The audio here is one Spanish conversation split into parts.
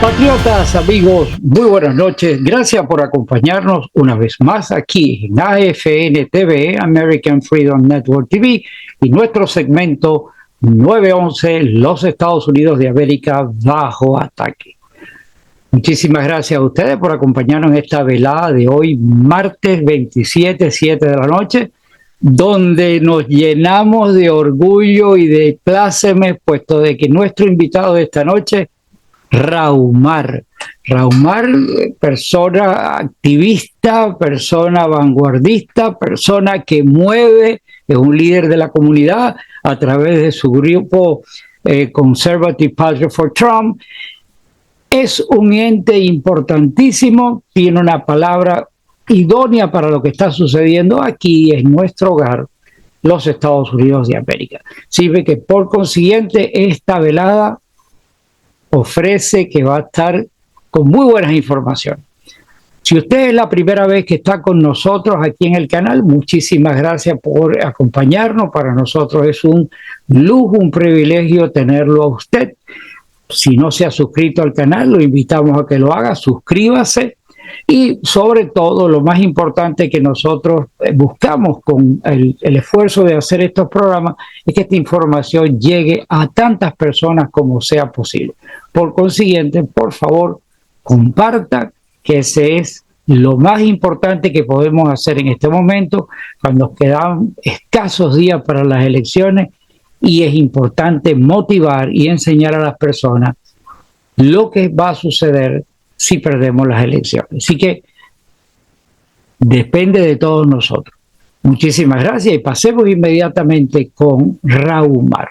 Patriotas, amigos, muy buenas noches. Gracias por acompañarnos una vez más aquí en AFN TV, American Freedom Network TV, y nuestro segmento 911, los Estados Unidos de América bajo ataque. Muchísimas gracias a ustedes por acompañarnos en esta velada de hoy, martes 27, 7 de la noche, donde nos llenamos de orgullo y de plácemes, puesto de que nuestro invitado de esta noche, Raumar, persona activista, persona vanguardista, persona que mueve, es un líder de la comunidad a través de su grupo Conservative Party for Trump. Es un ente importantísimo, tiene una palabra idónea para lo que está sucediendo aquí en nuestro hogar, los Estados Unidos de América. Sirve que por consiguiente esta velada ofrece que va a estar con muy buenas informaciones. Si usted es la primera vez que está con nosotros aquí en el canal, muchísimas gracias por acompañarnos. Para nosotros es un lujo, un privilegio tenerlo a usted. Si no se ha suscrito al canal, lo invitamos a que lo haga, suscríbase. Y sobre todo, lo más importante que nosotros buscamos con el esfuerzo de hacer estos programas es que esta información llegue a tantas personas como sea posible. Por consiguiente, por favor, comparta, que ese es lo más importante que podemos hacer en este momento, cuando quedan escasos días para las elecciones, y es importante motivar y enseñar a las personas lo que va a suceder si perdemos las elecciones. Así que depende de todos nosotros. Muchísimas gracias y pasemos inmediatamente con Raumar.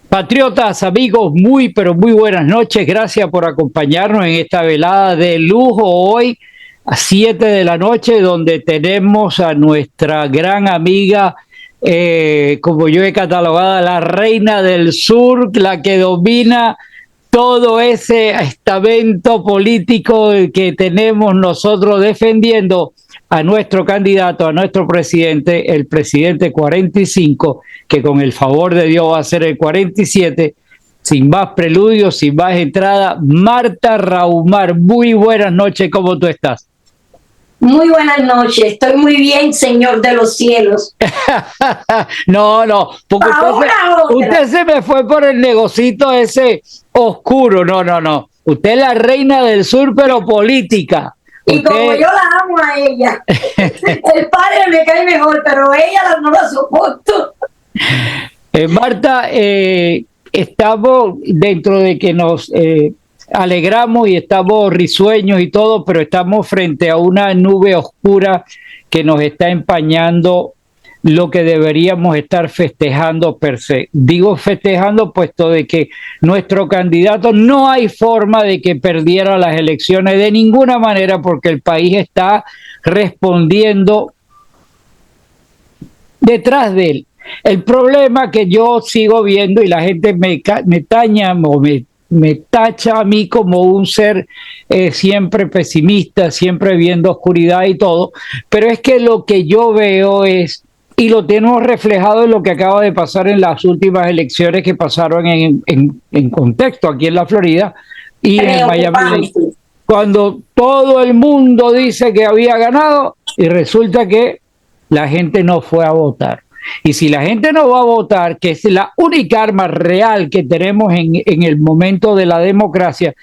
Patriotas, amigos, pero muy buenas noches. Gracias por acompañarnos en esta velada de lujo hoy a 7 de la noche, donde tenemos a nuestra gran amiga, como yo he catalogado, la reina del sur, la que domina todo ese estamento político que tenemos nosotros defendiendo a nuestro candidato, a nuestro presidente, el presidente 45, que con el favor de Dios va a ser el 47. Sin más preludios, sin más entrada, Marta Raumar, muy buenas noches, ¿cómo tú estás? Muy buenas noches, estoy muy bien, señor de los cielos. No, porque usted se me fue por el negocito ese oscuro, no. Usted es la reina del sur, pero política. Y usted... como yo la amo a ella, el padre me cae mejor, pero ella no la soporto. Marta, estamos dentro de que nos alegramos y estamos risueños y todo, pero estamos frente a una nube oscura que nos está empañando lo que deberíamos estar festejando per se. Digo festejando puesto de que nuestro candidato no hay forma de que perdiera las elecciones de ninguna manera, porque el país está respondiendo detrás de él. El problema que yo sigo viendo, y la gente me tacha a mí como un ser siempre pesimista, siempre viendo oscuridad y todo, pero es que lo que yo veo es, y lo tenemos reflejado en lo que acaba de pasar en las últimas elecciones que pasaron en contexto aquí en la Florida y en Miami, cuando todo el mundo dice que había ganado y resulta que la gente no fue a votar. Y si la gente no va a votar, que es la única arma real que tenemos en el momento de la democracia,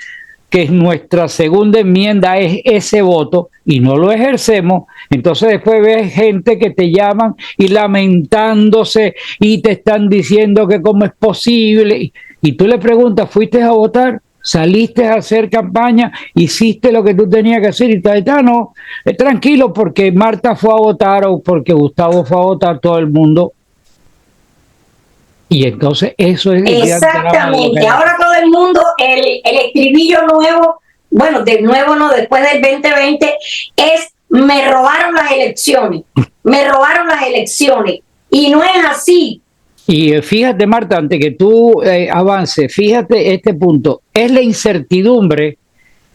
que es nuestra segunda enmienda, es ese voto, y no lo ejercemos, entonces después ves gente que te llaman y lamentándose y te están diciendo que cómo es posible, y tú le preguntas, ¿fuiste a votar? ¿Saliste a hacer campaña? ¿Hiciste lo que tú tenías que hacer? Y tal, no, tranquilo, porque Marta fue a votar o porque Gustavo fue a votar, todo el mundo. Y entonces eso es... Exactamente, ahora todo el mundo, el estribillo nuevo, bueno, de nuevo no, después del 2020, es me robaron las elecciones, y no es así. Y fíjate, Marta, antes que tú avances, fíjate este punto, es la incertidumbre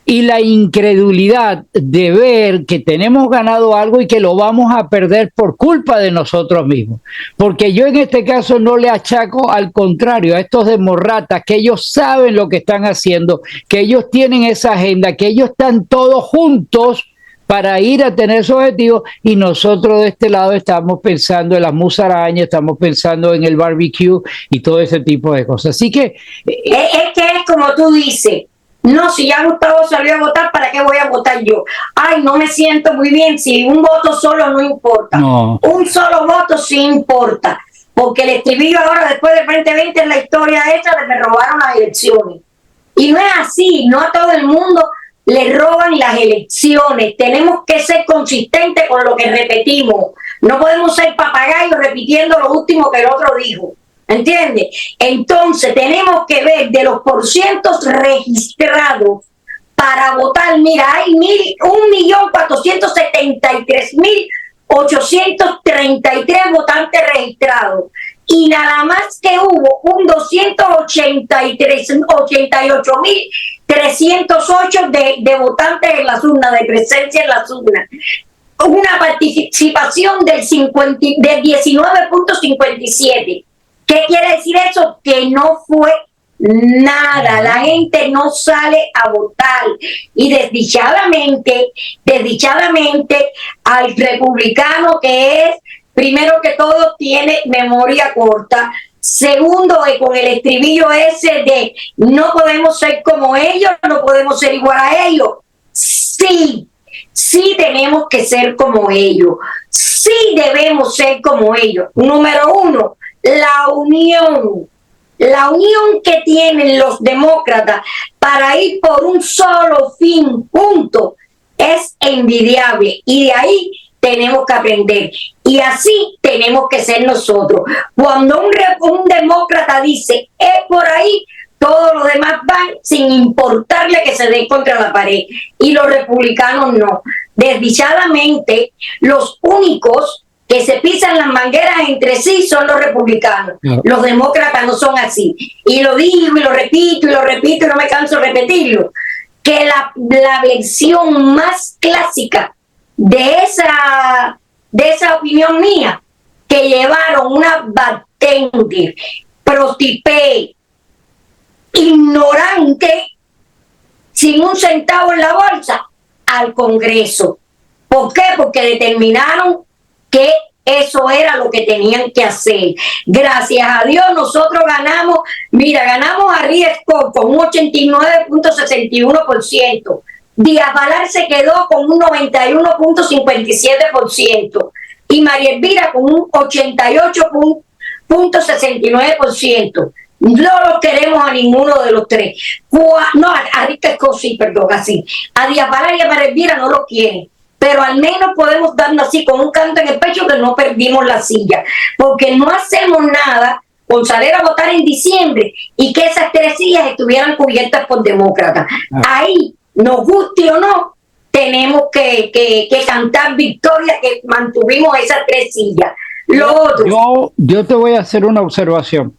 y la incredulidad de ver que tenemos ganado algo y que lo vamos a perder por culpa de nosotros mismos. Porque yo en este caso no le achaco, al contrario, a estos demócratas, que ellos saben lo que están haciendo, que ellos tienen esa agenda, que ellos están todos juntos para ir a tener esos objetivos, y nosotros de este lado estamos pensando en las musarañas, estamos pensando en el barbecue y todo ese tipo de cosas. Así que... Es que es como tú dices. No, si ya Gustavo salió a votar, ¿para qué voy a votar yo? Ay, no me siento muy bien. Si un voto solo no importa. No. Un solo voto sí importa. Porque el estribillo ahora, después del 2020, es la historia esa de me robaron las elecciones. Y no es así. No a todo el mundo le roban las elecciones. Tenemos que ser consistentes con lo que repetimos. No podemos ser papagayos repitiendo lo último que el otro dijo. ¿Entiendes? Entonces tenemos que ver de los porcientos registrados para votar. Mira, hay 1.473.833 votantes registrados, y nada más que hubo un 288.308 de votantes en las urnas, de presencia en las urnas. Una participación del 19.57. ¿Qué quiere decir eso? Que no fue nada. La gente no sale a votar. Y desdichadamente, al republicano, que es, primero que todo, tiene memoria corta. Segundo, con el estribillo ese de no podemos ser como ellos, no podemos ser igual a ellos. Sí tenemos que ser como ellos. Sí debemos ser como ellos. Número uno, la unión que tienen los demócratas para ir por un solo fin juntos es envidiable, y de ahí tenemos que aprender, y así tenemos que ser nosotros. Cuando un demócrata dice es por ahí, todos los demás van sin importarle que se den contra la pared, y los republicanos no. Desdichadamente, los únicos que se pisan las mangueras entre sí son los republicanos. No. Los demócratas no son así. Y lo digo y lo repito y no me canso de repetirlo, que la lección más clásica de esa opinión mía, que llevaron una bartender, prostituta, ignorante, sin un centavo en la bolsa, al Congreso. ¿Por qué? Porque determinaron que eso era lo que tenían que hacer. Gracias a Dios nosotros ganamos. Mira, ganamos a Riesco con un 89.61%. Díaz Balart se quedó con un 91.57%. Y María Elvira con un 88.69%. No los queremos a ninguno de los tres. No, a Riesco sí, perdón, así. A Díaz Balart y a María Elvira no lo quieren. Pero al menos podemos darnos así con un canto en el pecho que no perdimos la silla, porque no hacemos nada con salir a votar en diciembre y que esas 3 sillas estuvieran cubiertas por demócratas. Ahí, nos guste o no, tenemos que cantar victoria, que mantuvimos esas 3 sillas. Yo te voy a hacer una observación.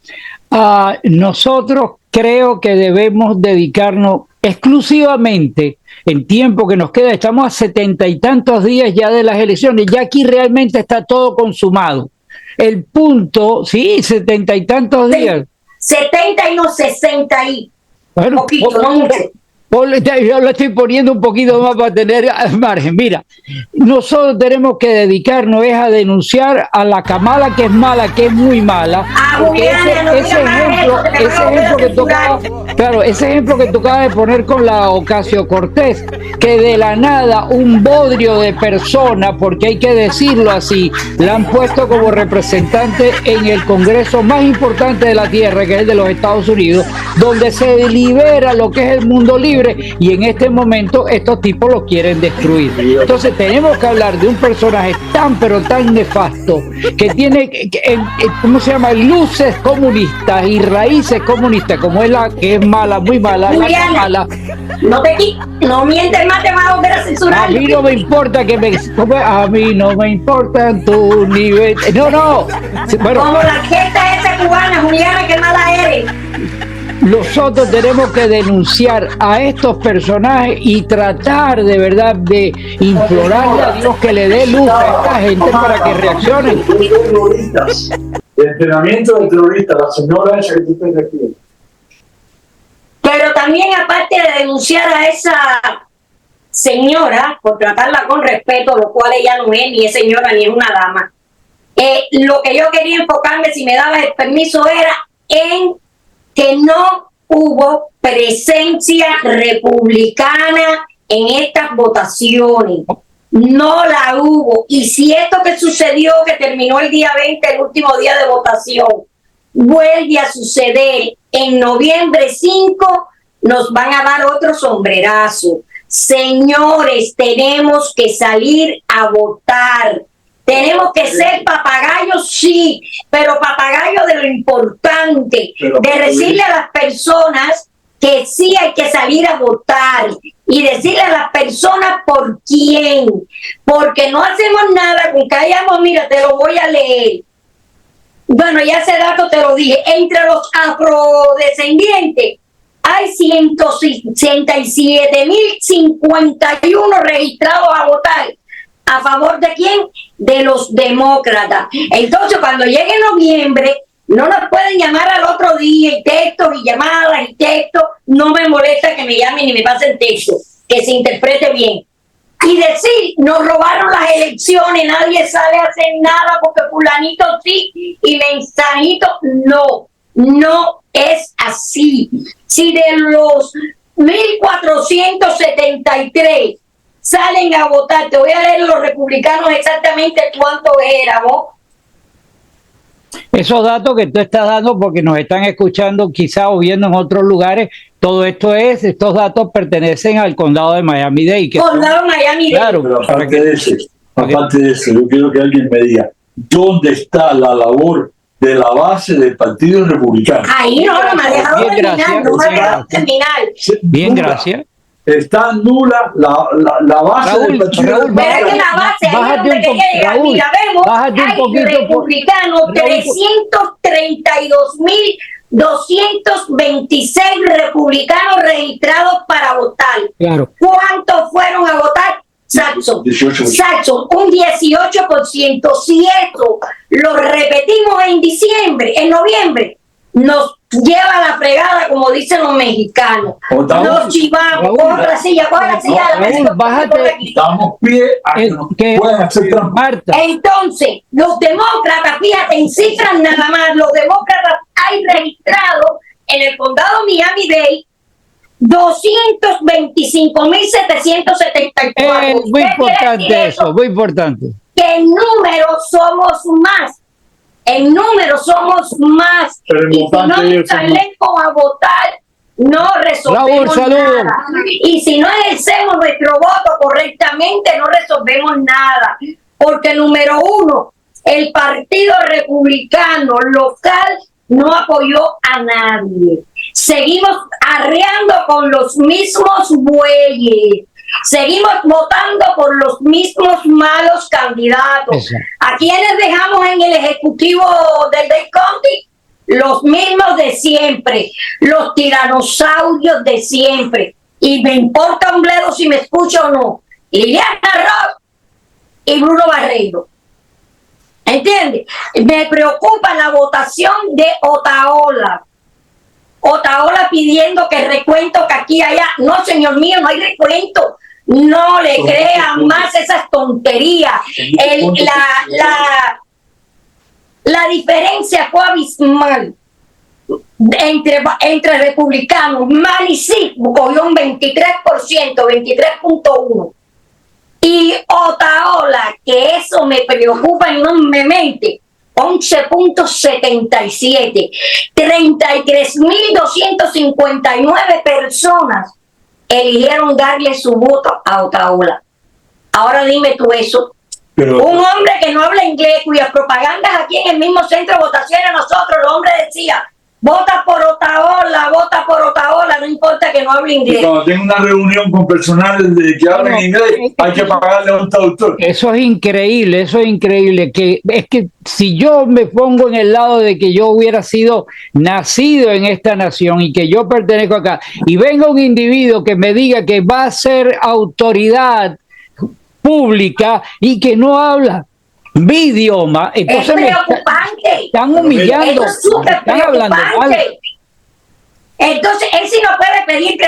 Nosotros creo que debemos dedicarnos exclusivamente, en tiempo que nos queda, estamos a 70 y tantos días ya de las elecciones, ya aquí realmente está todo consumado. El punto, sí, 70 y tantos días. 70 y no 60 y bueno, poquito, no mucho. Yo lo estoy poniendo un poquito más para tener margen. Mira, nosotros tenemos que dedicarnos a denunciar a la Kamala, que es mala, que es muy mala. Ese ejemplo que tú acabas de poner con la Ocasio-Cortez, que de la nada un bodrio de persona, porque hay que decirlo así, la han puesto como representante en el Congreso más importante de la Tierra, que es el de los Estados Unidos, donde se delibera lo que es el mundo libre, y en este momento estos tipos lo quieren destruir. Entonces tenemos que hablar de un personaje tan pero tan nefasto, que tiene, ¿cómo se llama? Luces comunistas y raíces comunistas, como es la que es mala, muy mala, Juliana, la mala. No mientes más, te vas a volver a censurar. A mí no me importa a mí no me importa tu nivel. No. Bueno, como la gente esa cubana, Juliana, qué mala eres. nosotros tenemos que denunciar a estos personajes y tratar de verdad de implorarle a Dios que le dé luz a esta gente para que reaccionen. El entrenamiento de terroristas, la señora esa que tú estás aquí. Pero también, aparte de denunciar a esa señora, por tratarla con respeto, lo cual ella no es, ni es señora, ni es una dama, lo que yo quería enfocarme, si me dabas el permiso, era en que no hubo presencia republicana en estas votaciones. No la hubo. Y si esto que sucedió, que terminó el día 20, el último día de votación, vuelve a suceder en noviembre 5, nos van a dar otro sombrerazo. Señores, tenemos que salir a votar. Tenemos que ser papagayos, sí, pero papagayos de lo importante, de decirle a las personas que sí hay que salir a votar y decirle a las personas por quién, porque no hacemos nada con que hayamos, mira, te lo voy a leer. Bueno, ya ese dato te lo dije. Entre los afrodescendientes hay 167.051 registrados a votar. ¿A favor de quién? De los demócratas. Entonces, cuando llegue noviembre, no nos pueden llamar al otro día y textos y llamadas y textos. No me molesta que me llamen y me pasen texto, que se interprete bien. Y decir, nos robaron las elecciones, nadie sale a hacer nada porque fulanito sí y mensanito no. No es así. Si de los 1.473 salen a votar, te voy a leer los republicanos exactamente cuánto éramos. Esos datos que tú estás dando, porque nos están escuchando quizás o viendo en otros lugares, estos datos pertenecen al condado de Miami-Dade. Condado de Miami-Dade. Claro. Pero aparte de eso, yo quiero que alguien me diga, ¿dónde está la labor de la base del Partido Republicano? Ahí no me ha dejado terminar. Bien, gracias. Está nula la base del Partido Republicano. Pero es que la base, ahí es donde llega. Mira, vemos, hay republicanos, 332.226 republicanos registrados para votar. Claro. ¿Cuántos fueron a votar? Saxon, un 18%. Si esto lo repetimos en noviembre, nos lleva a la fregada, como dicen los mexicanos. Nos chivamos. Ahora sí, bájate. Damos pie a que puedan hacer trampa. Entonces, los demócratas, fíjate, en cifras nada más, los demócratas hay registrados en el condado Miami-Dade 225.774. Muy importante eso, muy importante. Que en número somos más. En número somos más. Y si no nos salimos a votar, no resolvemos nada. Y si no ejercemos nuestro voto correctamente, no resolvemos nada. Porque número uno, el Partido Republicano local no apoyó a nadie. Seguimos arreando con los mismos bueyes. Seguimos votando por los mismos malos candidatos. Exacto. ¿A quienes dejamos en el ejecutivo del Dade County? Los mismos de siempre, los tiranosaurios de siempre. Y me importa un bledo si me escucha o no. Liliana Ross y Bruno Barreiro. ¿Entiendes? Me preocupa la votación de Otaola. Otaola pidiendo que recuento que aquí allá. No, señor mío, no hay recuento. No le crean más esas tonterías. La diferencia fue abismal entre republicanos. Malicí cogió un 23%, 23.1%. Y Otaola, que eso me preocupa enormemente, 11.77. 33.259 personas eligieron darle su voto a Otaola. Ahora dime tú eso. Pero, un hombre que no habla inglés, cuyas propagandas aquí en el mismo centro de votación a nosotros, el hombre decía, vota por Otaola, no importa que no hable hablo Y inglés. cuando tengo una reunión con personal que hablan inglés, hay que pagarle a un traductor. Eso es increíble, que es que si yo me pongo en el lado de que yo hubiera sido nacido en esta nación y que yo pertenezco acá, y venga un individuo que me diga que va a ser autoridad pública y que no habla mi idioma, Es entonces preocupante. están humillando, Eso es súper están hablando mal. preocupante. Entonces, él sí no puede pedir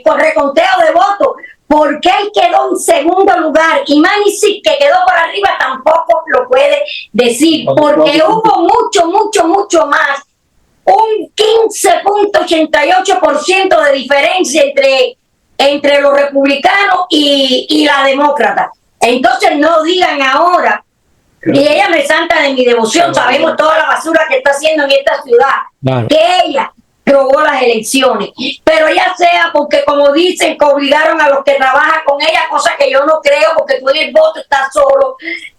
por reconteo de votos, porque él quedó en segundo lugar y Manisi, que quedó por arriba, tampoco lo puede decir, porque hubo mucho más, un 15.88% de diferencia entre los republicanos y la demócrata. Entonces no digan ahora, y ella me santa de mi devoción, sabemos toda la basura que está haciendo en esta ciudad, Claro. que ella robó las elecciones, pero ya sea porque, como dicen, que obligaron a los que trabajan con ella, cosa que yo no creo, porque tú en el voto estás solo,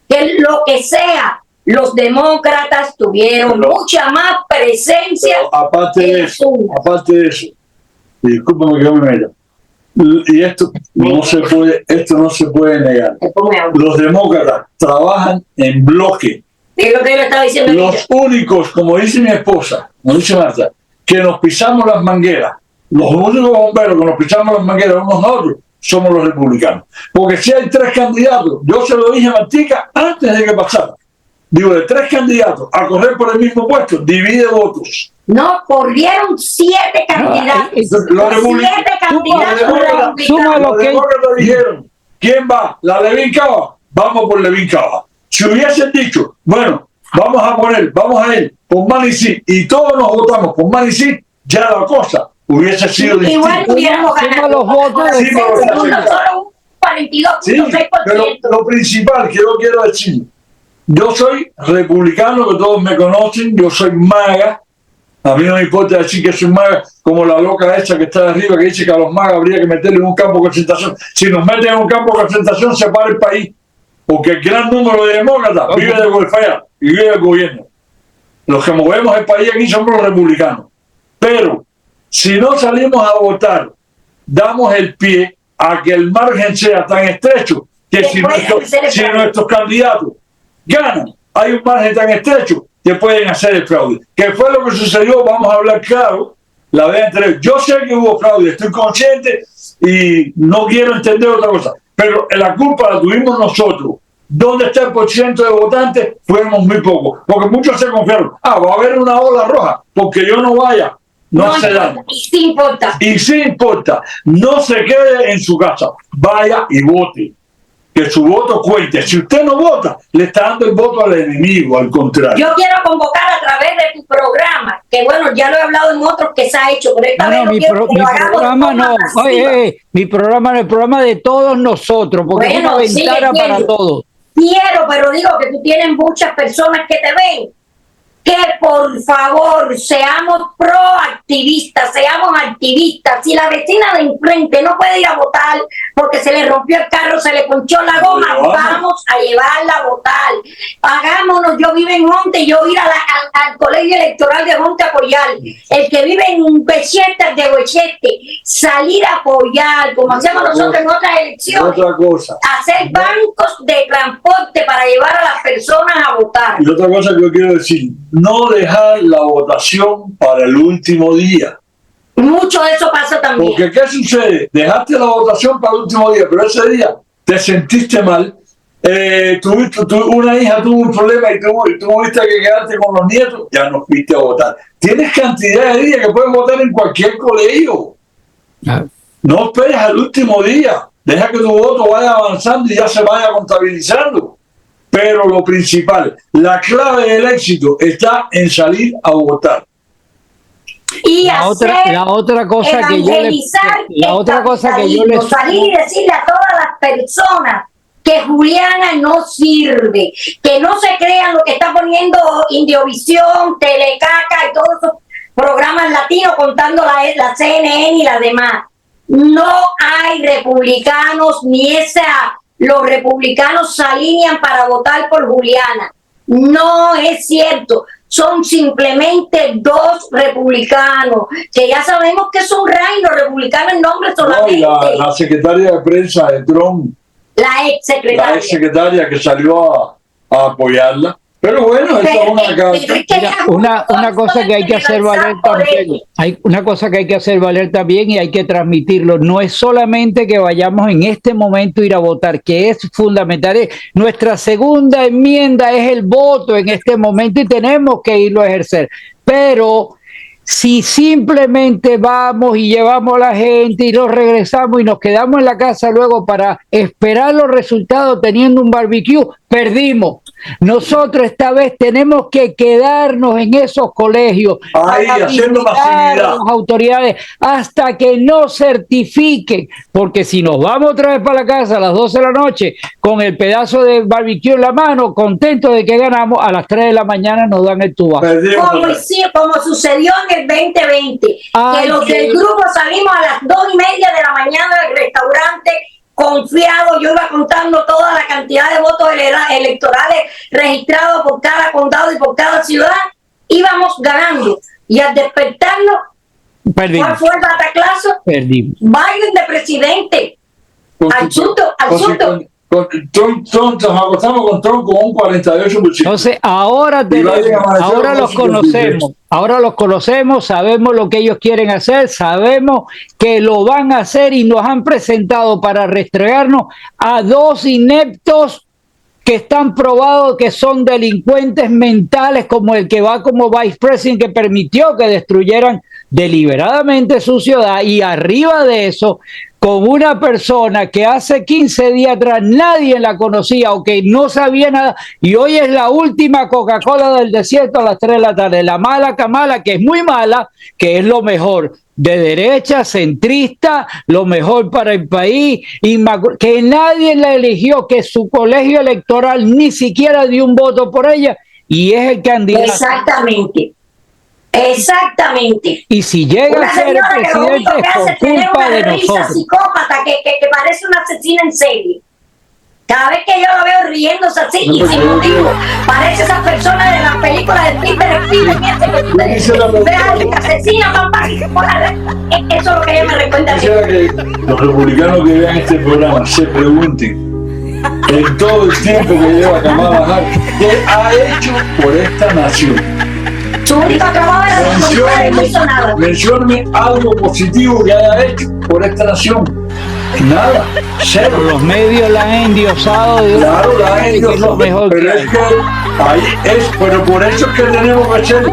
que lo que sea, los demócratas tuvieron mucha más presencia. Aparte de eso, discúlpame que yo me meta, y esto no se puede negar. Los demócratas trabajan en bloque. Es lo que yo le estaba diciendo. Los únicos, como dice mi esposa, como dice Marta, que nos pisamos las mangueras, los únicos bomberos que nos pisamos las mangueras unos a otros, somos los republicanos. Porque si hay 3 candidatos, yo se lo dije a Martica antes de que pasara. Digo, de 3 candidatos a correr por el mismo puesto, divide votos. No, corrieron 7 candidatos. Los 7 candidatos. Los demócratas dijeron, ¿quién va? ¿La Levin Cava? Vamos por Levin Cava. Si hubiesen dicho, bueno, vamos a ir por Manisi y todos nos votamos por Manisi, ya la cosa hubiese sido distinta. Igual hubiéramos ganado los votos Sí, pero solo un 42.6%. Sí, pero lo principal que yo quiero decir, yo soy republicano, que todos me conocen, yo soy maga. A mí no me importa decir que soy maga, como la loca esa que está de arriba, que dice que a los magas habría que meterle en un campo de concentración. Si nos meten en un campo de concentración, se para el país. Porque el gran número de demócratas vive de welfare y vive del gobierno. Los que movemos el país aquí somos los republicanos. Pero si no salimos a votar, damos el pie a que el margen sea tan estrecho que si nuestros candidatos ganan, hay un margen tan estrecho que pueden hacer el fraude. ¿Qué fue lo que sucedió? Vamos a hablar claro. La vez anterior, yo sé que hubo fraude, estoy consciente y no quiero entender otra cosa, pero la culpa la tuvimos nosotros. ¿Dónde está el porcentaje de votantes? Fuimos muy pocos, porque muchos se confiaron. Va a haber una ola roja, porque yo no vaya. No se da. Y sí importa. Y sí importa. No se quede en su casa. Vaya y vote. Que su voto cuente. Si usted no vota, le está dando el voto al enemigo, al contrario. Yo quiero convocar a través de tu programa, que bueno, ya lo he hablado en otros que se ha hecho, pero esta vez mi programa no. Oye, mi programa no, el programa de todos nosotros, porque es una ventana para todos. Quiero, pero digo que tú tienes muchas personas que te ven. Que por favor seamos proactivistas, seamos activistas. Si la vecina de enfrente no puede ir a votar porque se le rompió el carro, se le ponchó la goma, vamos a llevarla a votar. Hagámonos, yo vivo en Monte, yo ir al colegio electoral de Monte a apoyar. El que vive en Bechetas de Bochete, salir a apoyar, como hacemos nosotros en otras elecciones. Otra cosa. Hacer bancos de transporte para llevar a las personas a votar. Y otra cosa que yo quiero decir, no dejar la votación para el último día. Mucho de eso pasa también. Porque ¿qué sucede? Dejaste la votación para el último día, pero ese día te sentiste mal, una hija tuvo un problema y tuviste que quedarte con los nietos, ya no fuiste a votar. Tienes cantidad de días que puedes votar en cualquier colegio. No esperes al último día. Deja que tu voto vaya avanzando y ya se vaya contabilizando. Pero lo principal, la clave del éxito está en salir a votar. Y la otra cosa que yo le salir y decirle a todas las personas que Juliana no sirve, que no se crean lo que está poniendo Indiovisión, Telecaca y todos esos programas latinos contando la CNN y las demás. No hay republicanos ni los republicanos se alinean para votar por Juliana. No es cierto. son simplemente 2 republicanos, que ya sabemos que es un reino republicano en nombre solamente. No, la secretaria de prensa de Trump, La ex la ex secretaria que salió a apoyarla. Pero bueno, eso es una Mira, una cosa que hay que hacer valer también, hay una cosa que hay que hacer valer también y hay que transmitirlo. No es solamente que vayamos en este momento a ir a votar, que es fundamental. Nuestra segunda enmienda es el voto en este momento y tenemos que irlo a ejercer. Pero si simplemente vamos y llevamos a la gente y nos regresamos y nos quedamos en la casa luego para esperar los resultados teniendo un barbecue, perdimos. Nosotros esta vez tenemos que quedarnos en esos colegios ahí haciendo masividad a las autoridades hasta que no certifiquen, porque si nos vamos otra vez para la casa a las 12 de la noche con el pedazo de barbecue en la mano, contentos de que ganamos, a las 3 de la mañana nos dan el tubazo. Como sucedió en el 2020, que los del grupo salimos a las 2:30 de la mañana del restaurante confiado. Yo iba contando toda la cantidad de votos electorales registrados por cada condado y por cada ciudad. Íbamos ganando. Y al despertarnos, perdimos. ¿Cuál fue el bataclazo? Perdimos. Biden de presidente. Al susto. Nos acostamos con Trump con un 48%. Entonces, ahora los conocemos, sabemos lo que ellos quieren hacer, sabemos que lo van a hacer y nos han presentado para restregarnos a 2 ineptos que están probados que son delincuentes mentales, como el que va como vice president, que permitió que destruyeran deliberadamente su ciudad, y arriba de eso, con una persona que hace 15 días atrás nadie la conocía o que no sabía nada, y hoy es la última Coca-Cola del desierto a las 3 de la tarde, la mala Kamala, que es muy mala, que es lo mejor de derecha, centrista, lo mejor para el país, que nadie la eligió, que su colegio electoral ni siquiera dio un voto por ella, y es el candidato. Exactamente. Y si llega a ser el presidente es por culpa de nosotros. Psicópata que parece una asesina en serie. Cada vez que yo lo veo riéndose así y sin motivo, parece esa persona de las películas de Peter Spielberg que asesina, mamá, y se pone a ver. Eso es lo que ella me recuerda. Quisiera que los republicanos que vean este programa se pregunten en todo el tiempo que lleva Kamala Harris, ¿qué ha hecho por esta nación? Su único trabajo era desconfiar y no hizo nada. Mencióname algo positivo que haya hecho por esta nación. Nada, cero. Los medios la han endiosado. Claro, la han endiosado. Pero es que ahí es, pero por eso es que tenemos que ser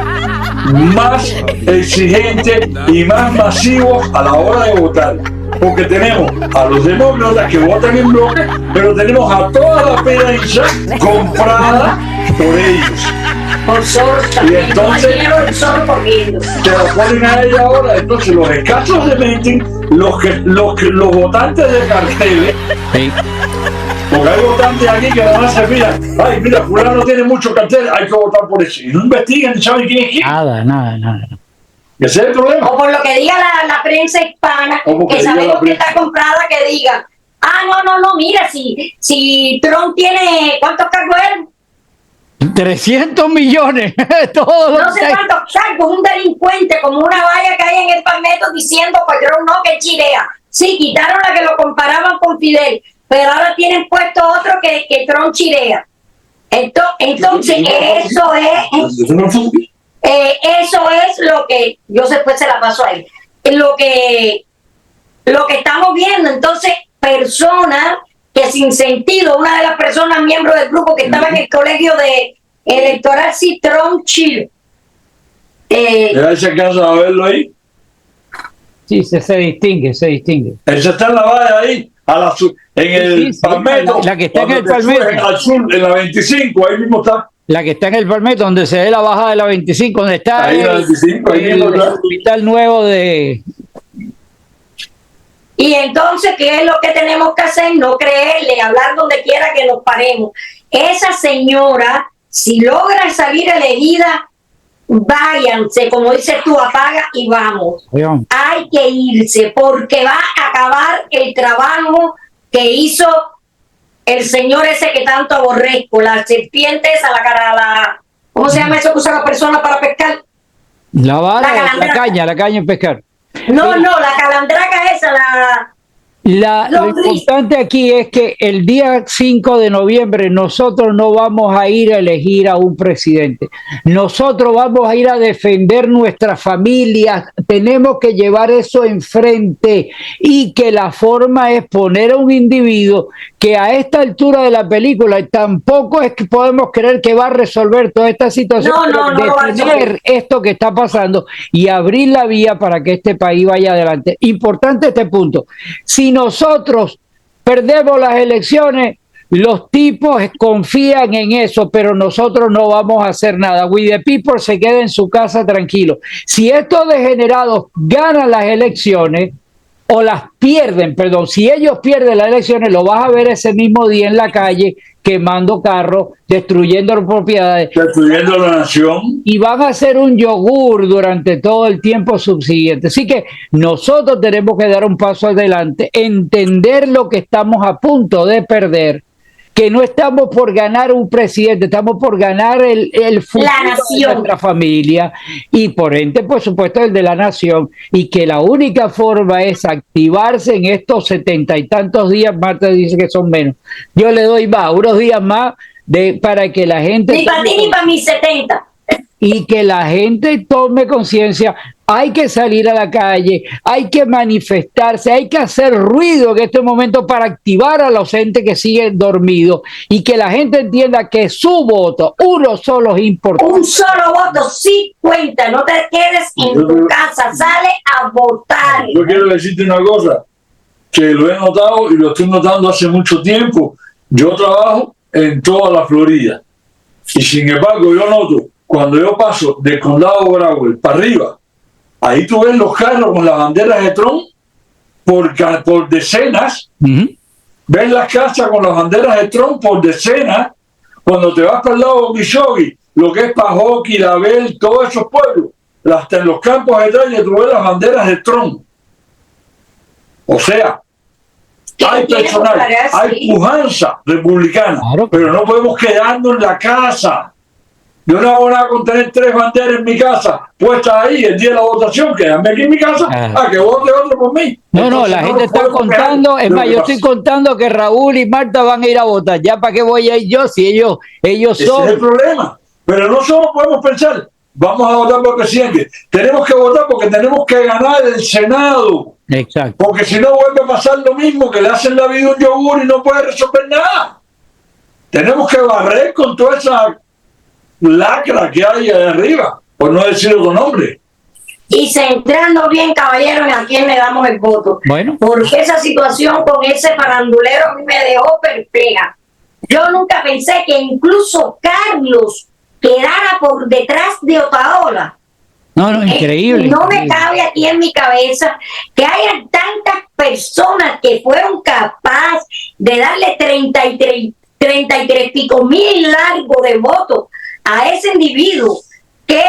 más exigentes y más masivos a la hora de votar. Porque tenemos a los demócratas que votan en bloque, pero tenemos a toda la prensa comprada por ellos. Por Soros Y también, entonces se lo ponen a ella ahora. Entonces los escasos de Menting, los votantes de carteles, Sí. porque hay votantes aquí que nada más se miran, ay, mira, fulano tiene muchos carteles, hay que votar por eso, y no investigan ni saben quién es quién. Nada. Ese es el problema. O por lo que diga la prensa hispana, que sabemos que está comprada, que diga, no, mira, si Trump tiene, ¿cuántos cargos él? 300 millones. Todo No sé cuántos cargos, un delincuente, como una valla que hay en el Palmetto diciendo que Trump no, que chirea. Sí, quitaron la que lo comparaban con Fidel, pero ahora tienen puesto otro que Trump chirea. Entonces, eso es lo que yo después se la paso a él. Lo que estamos viendo. Entonces, personas que sin sentido, una de las personas miembros del grupo que estaba en el colegio de electoral, sí, Trump Chill. ¿Ya se alcanza a verlo ahí? Sí, se distingue. Esa está en la valla ahí, en el Palmetto. La que está en el Palmetto. Al sur, en la 25, ahí mismo está. La que está en el Palmetto, donde se ve la bajada de la 25, donde está ahí la 25, ahí mismo el hospital nuevo de... Y entonces, ¿qué es lo que tenemos que hacer? No creerle, hablar donde quiera que nos paremos. Esa señora, si logra salir elegida, váyanse, como dices tú, apaga y vamos. Bien. Hay que irse porque va a acabar el trabajo que hizo el señor ese que tanto aborrezco, la serpiente esa, ¿Cómo se llama eso que usa la persona para pescar? La vara, calandraca. la caña de pescar. No, la calandraca esa, Lo importante aquí es que el día 5 de noviembre nosotros no vamos a ir a elegir a un presidente. Nosotros vamos a ir a defender nuestras familias. Tenemos que llevar eso enfrente y que la forma es poner a un individuo que a esta altura de la película tampoco es que podemos creer que va a resolver toda esta situación, detener esto que está pasando y abrir la vía para que este país vaya adelante. Importante este punto. Si nosotros perdemos las elecciones, los tipos confían en eso, pero nosotros no vamos a hacer nada. We the people se queda en su casa tranquilo. Si estos degenerados ganan las elecciones, o las pierden, perdón, si ellos pierden las elecciones, lo vas a ver ese mismo día en la calle, quemando carros, destruyendo propiedades. Destruyendo la nación. Y van a hacer un yogur durante todo el tiempo subsiguiente. Así que nosotros tenemos que dar un paso adelante, entender lo que estamos a punto de perder, que no estamos por ganar un presidente, estamos por ganar el futuro de nuestra familia y por ende, por supuesto, el de la nación, y que la única forma es activarse en estos 70 y tantos días. Marta dice que son menos. Yo le doy más, unos días más para que la gente... Ni para ti ni para mis 70. Y que la gente tome conciencia. Hay que salir a la calle, hay que manifestarse, hay que hacer ruido en este momento para activar a los entes que siguen dormidos y que la gente entienda que su voto, uno solo es importante. Un solo voto sí cuenta, no te quedes en tu casa, sale a votar. Yo quiero decirte una cosa, que lo he notado y lo estoy notando hace mucho tiempo. Yo trabajo en toda la Florida y sin embargo yo noto, cuando yo paso del condado Broward para arriba, ahí tú ves los carros con las banderas de Trump por decenas. Ves las casas con las banderas de Trump por decenas. Cuando te vas para el lado de Okeechobee, lo que es Pahokee, Label, todos esos pueblos, hasta en los campos de detalle tú ves las banderas de Trump. O sea, hay personal, hay pujanza republicana, claro, pero no podemos quedarnos en la casa. Yo no hago nada con tener 3 banderas en mi casa puestas ahí el día de la votación, quedarme aquí en mi casa a que vote otro por mí. No, entonces, la gente está contando, es más, yo estoy contando que Raúl y Marta van a ir a votar. ¿Ya para qué voy a ir yo si ellos son? Ese es el problema. Pero no solo podemos pensar, vamos a votar por presidente. Tenemos que votar porque tenemos que ganar el Senado. Exacto. Porque si no vuelve a pasar lo mismo, que le hacen la vida un yogur y no puede resolver nada. Tenemos que barrer con toda esa lacra que hay ahí arriba, por no decirlo con nombre. Y centrando bien, caballero, en a quién le damos el voto. Bueno. Porque esa situación con ese farandulero a mí me dejó perpleja. Yo nunca pensé que incluso Carlos quedara por detrás de Otaola. No, increíble. No me cabe aquí en mi cabeza que haya tantas personas que fueron capaces de darle 33 pico mil largos de votos a ese individuo que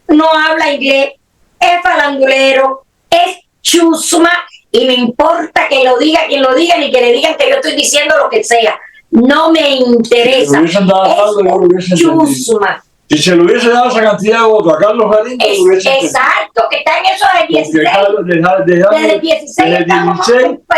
no habla inglés, es farandulero, es chusma, y me importa que lo diga quien lo diga, ni que le digan que yo estoy diciendo lo que sea. No me interesa. Es chusma. Si se le hubiese dado esa cantidad de votos a Carlos Garín, exacto, que está en eso desde 16.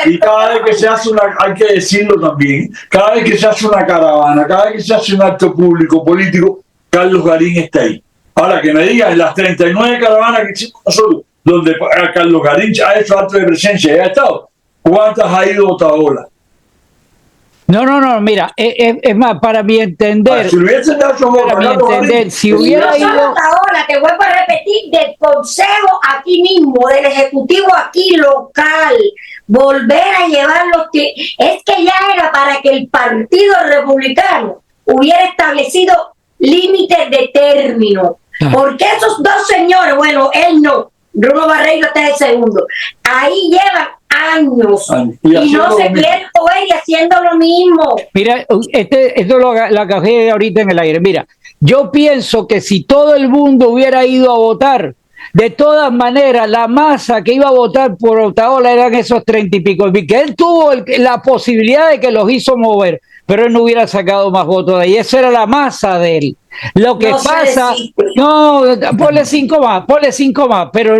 Y cada vez que se hace hay que decirlo también, cada vez que se hace una caravana, cada vez que se hace un acto público, político, Carlos Garín está ahí. Ahora, que me digan, en las 39 caravanas que hicimos nosotros, donde Carlos Garín ha hecho acto de presencia y ha estado, ¿cuántas ha ido Otaola? No, mira, es más, para mi entender, si hubiese dado si hubiera ido... Ahora, te vuelvo a repetir, del consejo aquí mismo, del ejecutivo aquí local, volver a llevar los que... Es que ya era para que el Partido Republicano hubiera establecido límites de término. Porque esos dos señores, bueno, él no, Bruno Barreiro está de segundo, ahí llevan años y no se quieren mover y haciendo lo mismo. Mira, esto lo acabé ahorita en el aire. Mira, yo pienso que si todo el mundo hubiera ido a votar, de todas maneras, la masa que iba a votar por Otaola eran esos 30 y pico, que él tuvo la posibilidad de que los hizo mover. pero él no hubiera sacado más votos de ahí. Esa era la masa de él. Lo que No pasa, sé no, ponle 5 más, pero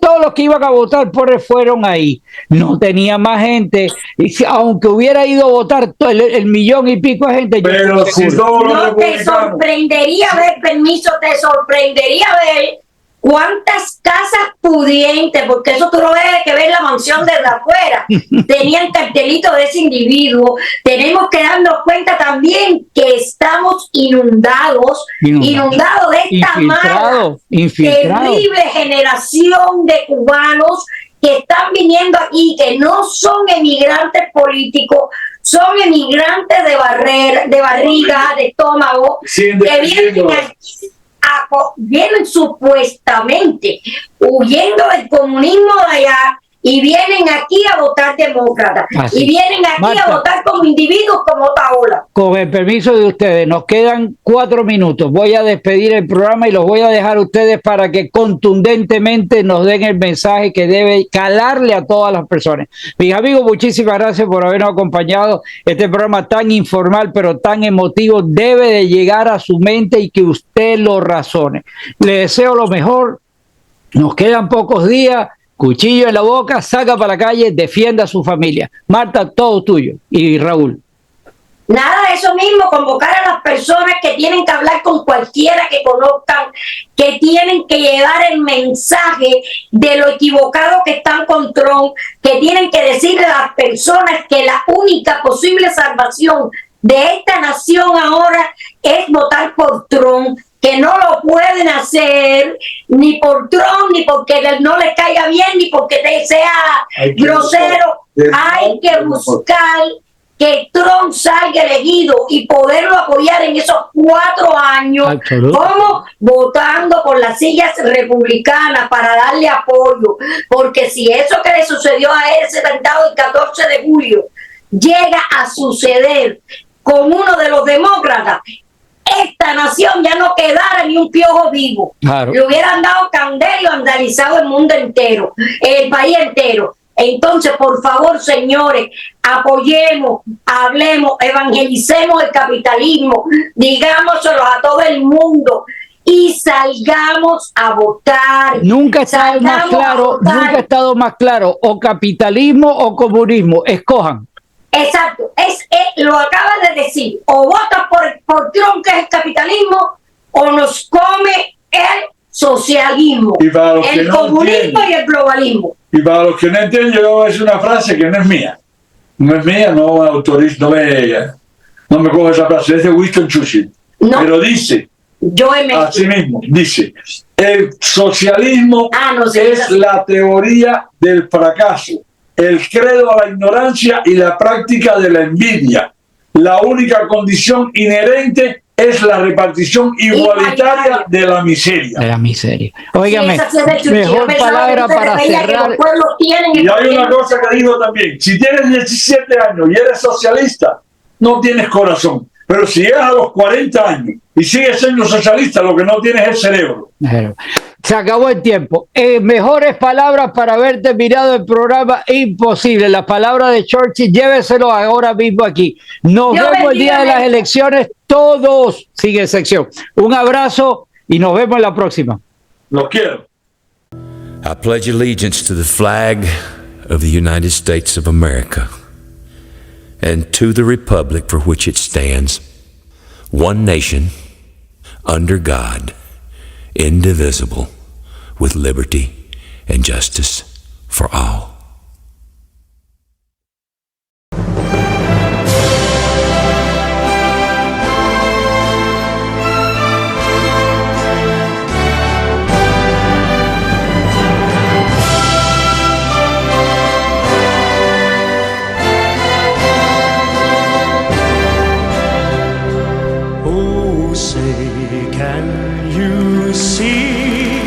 todos los que iban a votar por él fueron ahí. No tenía más gente, y aunque hubiera ido a votar todo el millón y pico de gente. Pero si todos los no te republicanos, sorprendería ver, permiso, te sorprendería ver cuántas casas pudientes, porque eso tú lo ves que ver la mansión desde afuera, tenían cartelitos de ese individuo. Tenemos que darnos cuenta también que estamos inundados de esta mala, terrible generación de cubanos que están viniendo aquí, que no son emigrantes políticos, son emigrantes de barriga, de estómago, que vienen aquí. Vienen supuestamente huyendo del comunismo de allá y vienen aquí a votar demócrata. Y vienen aquí, Marta, a votar como individuos como Otaola. Con el permiso de ustedes, nos quedan 4 minutos. Voy a despedir el programa y los voy a dejar a ustedes para que contundentemente nos den el mensaje que debe calarle a todas las personas. Mis amigos, muchísimas gracias por habernos acompañado. Este programa tan informal pero tan emotivo debe de llegar a su mente y que usted lo razone. Le deseo lo mejor. Nos quedan pocos días. Cuchillo en la boca, saca para la calle, defienda a su familia. Marta, todo tuyo. Y Raúl. Nada de eso mismo, convocar a las personas que tienen que hablar con cualquiera que conozcan, que tienen que llevar el mensaje de lo equivocado que están con Trump, que tienen que decirle a las personas que la única posible salvación de esta nación ahora es votar por Trump, que no lo pueden hacer ni por Trump, ni porque no les caiga bien, ni porque sea grosero. Hay que buscar que Trump salga elegido y poderlo apoyar en esos 4 años, como votando por las sillas republicanas para darle apoyo. Porque si eso que le sucedió a él ese atentado el 14 de julio llega a suceder con uno de los demócratas, esta nación ya no quedara ni un piojo vivo. Claro. Le hubieran dado candela y vandalizado el mundo entero, el país entero. Entonces, por favor, señores, apoyemos, hablemos, evangelicemos el capitalismo, digámoselo a todo el mundo y salgamos a votar. Nunca ha estado más claro, o capitalismo o comunismo, escojan. Exacto, lo acabas de decir, o votas por Trump, que es el capitalismo, o nos come el socialismo, el comunismo y el globalismo. Y para los que no entienden, yo voy a decir una frase que no es mía. No es mía, no autorizo, no me cojo esa frase, es de Winston Churchill. No. Pero dice, así mismo, dice, el socialismo es la teoría del fracaso, el credo a la ignorancia y la práctica de la envidia. La única condición inherente es la repartición igualitaria de la miseria. De la miseria. Óigame, mejor palabra para cerrar. Y hay una cosa que digo también. Si tienes 17 años y eres socialista, no tienes corazón. Pero si llegas a los 40 años y sigues siendo socialista, lo que no tienes es cerebro. Se acabó el tiempo. Mejores palabras para haber terminado el programa, imposible. Las palabras de Churchill, lléveselo ahora mismo aquí. Nos vemos el día de las elecciones, todos, sin excepción. Un abrazo y nos vemos en la próxima. Los quiero. I pledge allegiance to the flag of the United States of America and to the republic for which it stands, one nation, under God, indivisible, with liberty and justice for all. Oh, say, can you see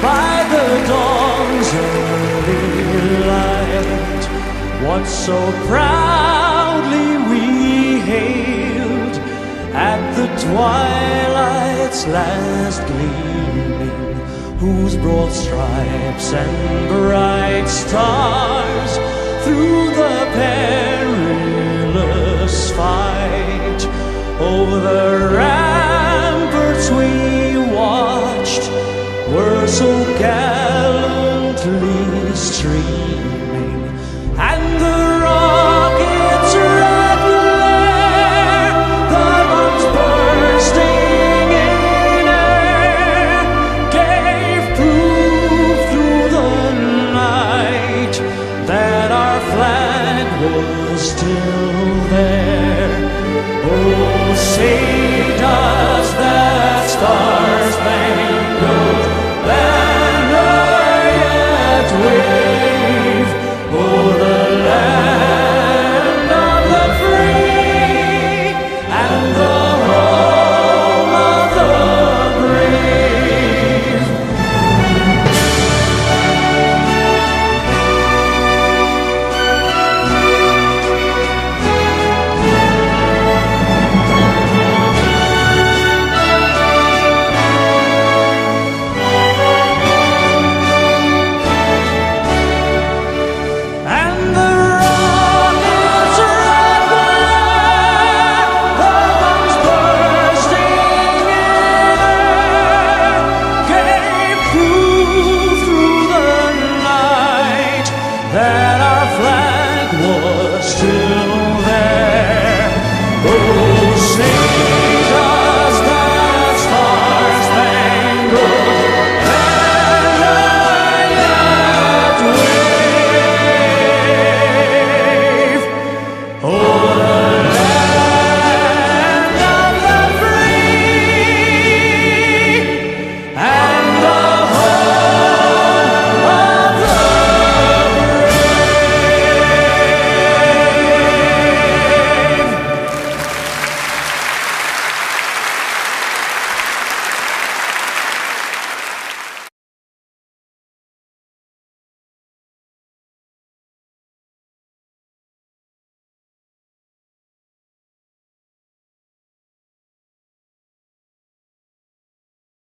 by the dawn's early light what so proudly we hailed at the twilight's last gleaming, whose broad stripes and bright stars through the perilous fight the ramparts we watched were so gallantly streamed.